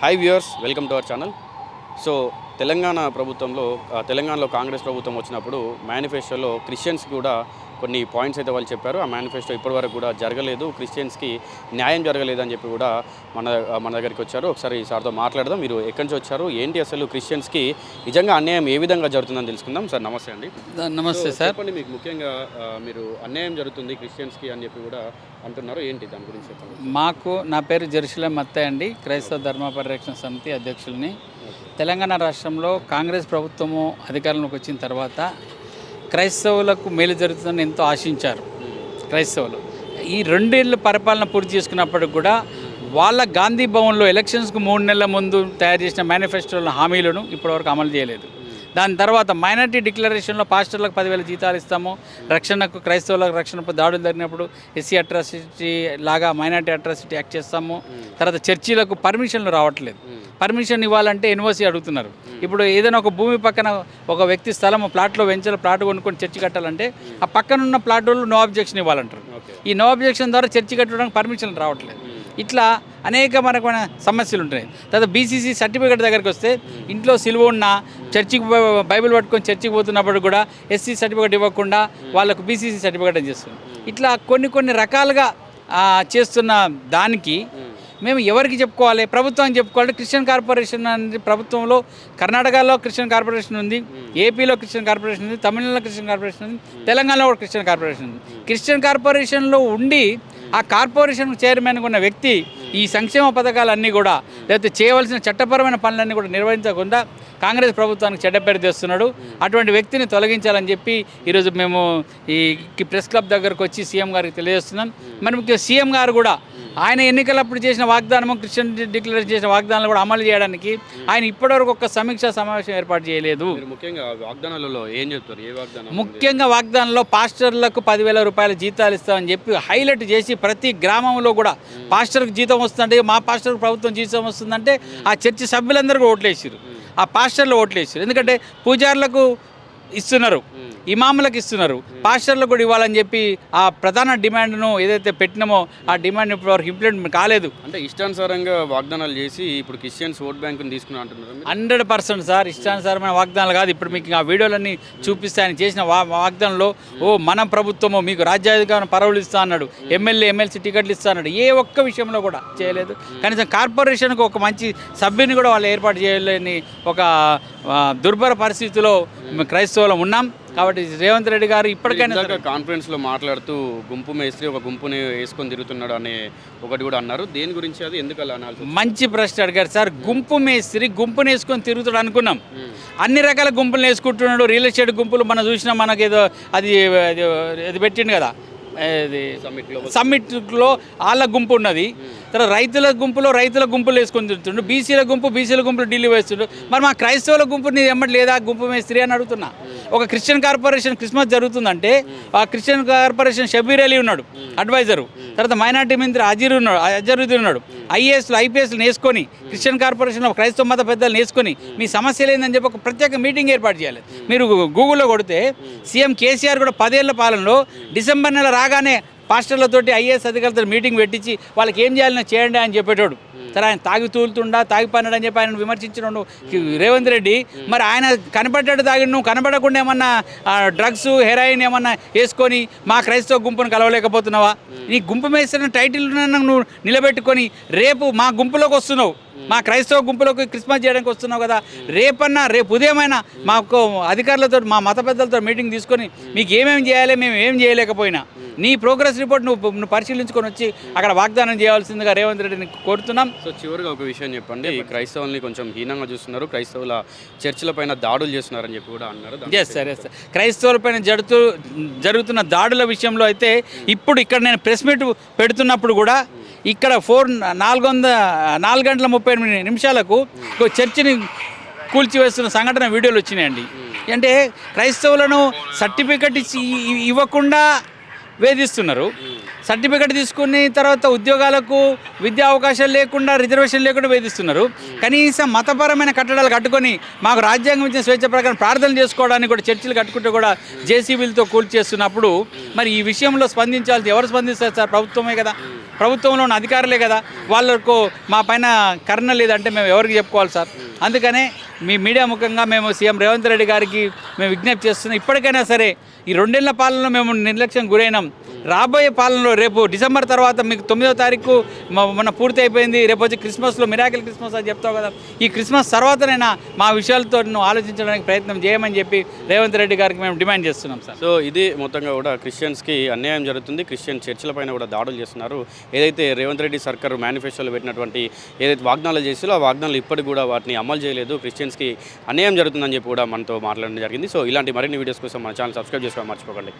Hi viewers, welcome to our channel. So తెలంగాణలో కాంగ్రెస్ ప్రభుత్వం వచ్చినప్పుడు మేనిఫెస్టోలో క్రిస్టియన్స్ కూడా కొన్ని పాయింట్స్ అయితే వాళ్ళు చెప్పారు. ఆ మేనిఫెస్టో ఇప్పటివరకు కూడా జరగలేదు, క్రిస్టియన్స్కి న్యాయం జరగలేదు అని చెప్పి కూడా మన దగ్గరికి వచ్చారు. ఒకసారి సార్తో మాట్లాడదాం. మీరు ఎక్కడి నుంచి వచ్చారు, ఏంటి అసలు క్రిస్టియన్స్కి నిజంగా అన్యాయం ఏ విధంగా జరుగుతుందని తెలుసుకుందాం. సార్ నమస్తే అండి. నమస్తే సార్. చెప్పండి, మీకు ముఖ్యంగా మీరు అన్యాయం జరుగుతుంది క్రిస్టియన్స్కి అని చెప్పి కూడా అంటున్నారు, ఏంటి దాని గురించి చెప్పండి. నా పేరు జెరూసలేం మత్తయ్య అండి, క్రైస్తవ ధర్మ పరిరక్షణ సమితి అధ్యక్షులని. తెలంగాణ రాష్ట్రంలో కాంగ్రెస్ ప్రభుత్వము అధికారంలోకి వచ్చిన తర్వాత క్రైస్తవులకు మేలు జరుగుతుందని ఎంతో ఆశించారు క్రైస్తవులు. ఈ 2 ఏళ్ళ పరిపాలన పూర్తి చేసుకున్నప్పటికి కూడా వాళ్ళ గాంధీ భవన్లో ఎలక్షన్స్కు 3 నెలల ముందు తయారు చేసిన మేనిఫెస్టోల హామీలను ఇప్పటివరకు అమలు చేయలేదు. దాని తర్వాత మైనార్టీ డిక్లరేషన్లో పాస్టర్లకు 10,000 జీతాలు ఇస్తాము, రక్షణకు క్రైస్తవులకు రక్షణకు దాడులు జరిగినప్పుడు ఎస్సీ అట్రాసిటీ లాగా మైనార్టీ అట్రాసిటీ యాక్ట్ చేస్తాము. తర్వాత చర్చీలకు పర్మిషన్లు రావట్లేదు. పర్మిషన్ ఇవ్వాలంటే ఎన్ఓసి అడుగుతున్నారు. ఇప్పుడు ఏదైనా ఒక భూమి పక్కన ఒక వ్యక్తి స్థలం ప్లాట్లో వెంచర్ ప్లాట్ కొనుక్కొని చర్చి కట్టాలంటే ఆ పక్కన ఉన్న ప్లాట్ వాళ్ళు నో అబ్జెక్షన్ ఇవ్వాలంటారు. ఈ నో అబ్జెక్షన్ ద్వారా చర్చి కట్టడానికి పర్మిషన్లు రావట్లేదు. ఇట్లా అనేక మనకు సమస్యలు ఉంటాయి. తర్వాత బీసీసీ సర్టిఫికేట్ దగ్గరికి వస్తే ఇంట్లో సిలువ ఉన్న చర్చికి బైబిల్ పట్టుకొని చర్చికి పోతున్నప్పుడు కూడా ఎస్సీ సర్టిఫికేట్ ఇవ్వకుండా వాళ్ళకు బీసీసీ సర్టిఫికేట్ అని చేస్తుంది. ఇట్లా కొన్ని రకాలుగా చేస్తున్న దానికి మేము ఎవరికి చెప్పుకోవాలి? ప్రభుత్వానికి చెప్పుకోవాలి. క్రిస్టియన్ కార్పొరేషన్ అనేది ప్రభుత్వంలో కర్ణాటకలో క్రిస్టియన్ కార్పొరేషన్ ఉంది, ఏపీలో క్రిస్టియన్ కార్పొరేషన్ ఉంది, తమిళనాడులో క్రిస్టియన్ కార్పొరేషన్ ఉంది, తెలంగాణలో కూడా క్రిస్టియన్ కార్పొరేషన్ ఉంది. క్రిస్టియన్ కార్పొరేషన్లో ఉండి ఆ కార్పొరేషన్ చైర్మన్గా ఉన్న వ్యక్తి ఈ సంక్షేమ పథకాలన్నీ కూడా లేకపోతే చేయవలసిన చట్టపరమైన పనులన్నీ కూడా నిర్వహించకుండా కాంగ్రెస్ ప్రభుత్వానికి చెడ్డ పేరు తెస్తున్నాడు. అటువంటి వ్యక్తిని తొలగించాలని చెప్పి ఈరోజు మేము ఈ ప్రెస్ క్లబ్ దగ్గరకు వచ్చి సీఎం గారికి తెలియజేస్తున్నాం. మరి ముఖ్యంగా సీఎం గారు కూడా ఆయన ఎన్నికలప్పుడు చేసిన వాగ్దానము, క్రిస్టియన్ డిక్లరేషన్ చేసిన వాగ్దానాలు కూడా అమలు చేయడానికి ఆయన ఇప్పటివరకు ఒక సమీక్షా సమావేశం ఏర్పాటు చేయలేదు. ముఖ్యంగా వాగ్దానాలలో ఏం చెప్తారు? ఏ వాగ్దానం? ముఖ్యంగా వాగ్దానంలో పాస్టర్లకు 10,000 రూపాయల జీతాలు ఇస్తామని చెప్పి హైలైట్ చేసి ప్రతి గ్రామంలో కూడా పాస్టర్కి జీతం వస్తుందంటే, మా పాస్టర్కి ప్రభుత్వం జీతం వస్తుందంటే ఆ చర్చి సభ్యులందరూ ఓట్లేసారు, ఆ పాస్టర్లు ఓట్లేసారు. ఎందుకంటే పూజారులకు ఇస్తున్నారు, ఇమాములకు ఇస్తున్నారు, పాస్టర్లకు కూడా ఇవ్వాలని చెప్పి ఆ ప్రధాన డిమాండ్ను ఏదైతే పెట్టినామో ఆ డిమాండ్ ఇప్పటివరకు ఇంప్లిమెంట్ కాలేదు. అంటే ఇష్టానుసారంగా వాగ్దానాలు చేసి ఇప్పుడు క్రిస్టియన్స్ ఓట్ బ్యాంకుని తీసుకుని అంటున్నారు. 100% సార్, ఇష్టానుసారమైన వాగ్దానాలు కాదు. ఇప్పుడు మీకు ఆ వీడియోలన్నీ చూపిస్తే ఆయన చేసిన వాగ్దానంలో మన ప్రభుత్వము మీకు రాజ్యాధికారం పరవులు ఇస్తా అన్నాడు, ఎమ్మెల్సీ టికెట్లు ఇస్తా అన్నాడు. ఏ ఒక్క విషయంలో కూడా చేయలేదు. కనీసం కార్పొరేషన్కు ఒక మంచి సభ్యుని కూడా వాళ్ళు ఏర్పాటు చేయలేని ఒక దుర్భర పరిస్థితిలో క్రైస్తవులం ఉన్నాం. కాబట్టి రేవంత్ రెడ్డి గారు ఇప్పటికైనా కాన్ఫరెన్స్లో మాట్లాడుతూ గుంపు మేస్త్రి ఒక గుంపుని వేసుకొని తిరుగుతున్నాడు అనే ఒకటి కూడా అన్నారు. దేని గురించి, అది ఎందుకు అలా అనాల్సి? మంచి ప్రశ్న అడిగారు సార్. గుంపు మేస్త్రి గుంపుని వేసుకొని తిరుగుతాడు అనుకున్నాం. అన్ని రకాల గుంపులు వేసుకుంటున్నాడు. రియల్ ఎస్టేట్ గుంపులు మనం చూసినా, మనకి ఏదో అది పెట్టిండు కదా సమ్మిట్లో వాళ్ళ గుంపు ఉన్నది. తర్వాత రైతుల గుంపులు వేసుకొని తిరుగుతుండు. బీసీల గుంపులు ఢిల్లీ వేస్తుండ్రు. మరి మా క్రైస్తవుల గుంపు నీ ఎమ్మటి లేదా గుంపు మేస్త్రి అని అడుగుతున్నా. ఒక క్రిస్టియన్ కార్పొరేషన్ క్రిస్మస్ జరుగుతుందంటే ఆ క్రిస్టియన్ కార్పొరేషన్ షబీర్ అలీ ఉన్నాడు అడ్వైజరు. తర్వాత మైనార్టీ మంత్రి అజరుద్దీన్ ఉన్నాడు. ఐపీఎస్లు వేసుకొని క్రిస్టియన్ కార్పొరేషన్లో క్రైస్తవ మత పెద్దలు వేసుకొని మీ సమస్యలు ఏందని చెప్పి ఒక ప్రత్యేక మీటింగ్ ఏర్పాటు చేయాలి. మీరు గూగుల్లో కొడితే సీఎం కేసీఆర్ కూడా 10 ఏళ్ల పాలనలో డిసెంబర్ నెల రాగానే పాస్టర్లతోటి ఐఏఎస్ అధికారులతో మీటింగ్ పెట్టించి వాళ్ళకి ఏం చేయాలని చేయండి అని చెప్పేటోడు. సరే, ఆయన తాగి తూలుతుండా, తాగి పన్నాడని చెప్పి ఆయన విమర్శించినాడు రేవంత్ రెడ్డి. మరి ఆయన కనపడ్డాడు తాగి, నువ్వు కనపడకుండా ఏమన్నా డ్రగ్స్ హెరాయిన్ ఏమన్నా వేసుకొని మా క్రైస్తవ గుంపును కలవలేకపోతున్నావా? నీ గుంపు మేసిన టైటిల్ నువ్వు నిలబెట్టుకొని రేపు మా గుంపులోకి వస్తున్నావు, మా క్రైస్తవ గుంపులోకి క్రిస్మస్ చేయడానికి వస్తున్నావు కదా. రేపు ఉదయమైనా మాకు అధికారులతో, మా మత పెద్దలతో మీటింగ్ తీసుకొని మీకు ఏమేమి చేయాలి, మేము ఏం చేయలేకపోయినా నీ ప్రోగ్రెస్ రిపోర్ట్ నువ్వు పరిశీలించుకొని వచ్చి అక్కడ వాగ్దానం చేయాల్సిందిగా రేవంత్ రెడ్డిని కోరుతున్నాం. సో చివరిగా ఒక విషయం చెప్పండి. క్రైస్తవుల్ని కొంచెం హీనంగా చూస్తున్నారు, క్రైస్తవుల చర్చిలపైన దాడులు చేస్తున్నారని చెప్పి కూడా అన్నారు. Yes sir. క్రైస్తవులపైన జరుగుతున్న దాడుల విషయంలో అయితే ఇప్పుడు ఇక్కడ నేను ప్రెస్ మీట్ పెడుతున్నప్పుడు కూడా ఇక్కడ 4 గంటల 38 నిమిషాలకు చర్చిని కూల్చివేస్తున్న సంఘటన వీడియోలు వచ్చినాయండి. అంటే క్రైస్తవులను సర్టిఫికెట్ ఇవ్వకుండా వేధిస్తున్నారు. సర్టిఫికెట్ తీసుకుని తర్వాత ఉద్యోగాలకు విద్యా అవకాశాలు లేకుండా, రిజర్వేషన్ లేకుండా వేధిస్తున్నారు. కనీసం మతపరమైన కట్టడాలు కట్టుకొని మాకు రాజ్యాంగం ఇచ్చిన స్వేచ్ఛ ప్రకారం ప్రార్థన చేసుకోవడానికి కూడా చర్చిలు కట్టుకుంటే కూడా జేసీబీలతో కూల్చేస్తున్నప్పుడు మరి ఈ విషయంలో స్పందించాల్సి ఎవరు స్పందిస్తారు సార్? ప్రభుత్వమే కదా. ప్రభుత్వంలో ఉన్న అధికారులే కదా, వాళ్ళకు మా పైన కరుణ లేదంటే మేము ఎవరికి చెప్పుకోవాలి సార్. అందుకనే మీ మీడియా ముఖంగా మేము సీఎం రేవంత్ రెడ్డి గారికి మేము విజ్ఞప్తి చేస్తున్నాం, ఇప్పటికైనా సరే ఈ 2 ఏళ్ల పాలనలో మేము నిర్లక్ష్యం గురైనాం. రాబోయే పాలనలో రేపు డిసెంబర్ తర్వాత మీకు 9వ తారీఖు మొన్న పూర్తి అయిపోయింది, రేపు వచ్చి క్రిస్మస్లో మిరాకిల్ క్రిస్మస్ అని చెప్తావు కదా, ఈ క్రిస్మస్ తర్వాతనైనా మా విషయాలతో నువ్వు ఆలోచించడానికి ప్రయత్నం చేయమని చెప్పి రేవంత్ రెడ్డి గారికి మేము డిమాండ్ చేస్తున్నాం సార్. సో ఇది మొత్తంగా కూడా క్రిస్టియన్స్కి అన్యాయం జరుగుతుంది, క్రిస్టియన్ చర్చిల పైన కూడా దాడులు చేస్తున్నారు. ఏదైతే రేవంత్ రెడ్డి సర్కారు మేనిఫెస్టోలో పెట్టినటువంటి ఏదైతే వాగ్దానాలు చేస్తారో ఆ వాగ్దానాలు ఇప్పటికి కూడా వాటిని అమలు చేయలేదు, క్రిస్టియన్స్కి అన్యాయం జరుగుతుందని చెప్పి కూడా మనతో మాట్లాడడం జరిగింది. సో ఇలాంటి మరిన్ని వీడియోస్ కోసం మన ఛానల్ సబ్స్క్రైబ్ చేసుకోవడం మర్చిపోకండి.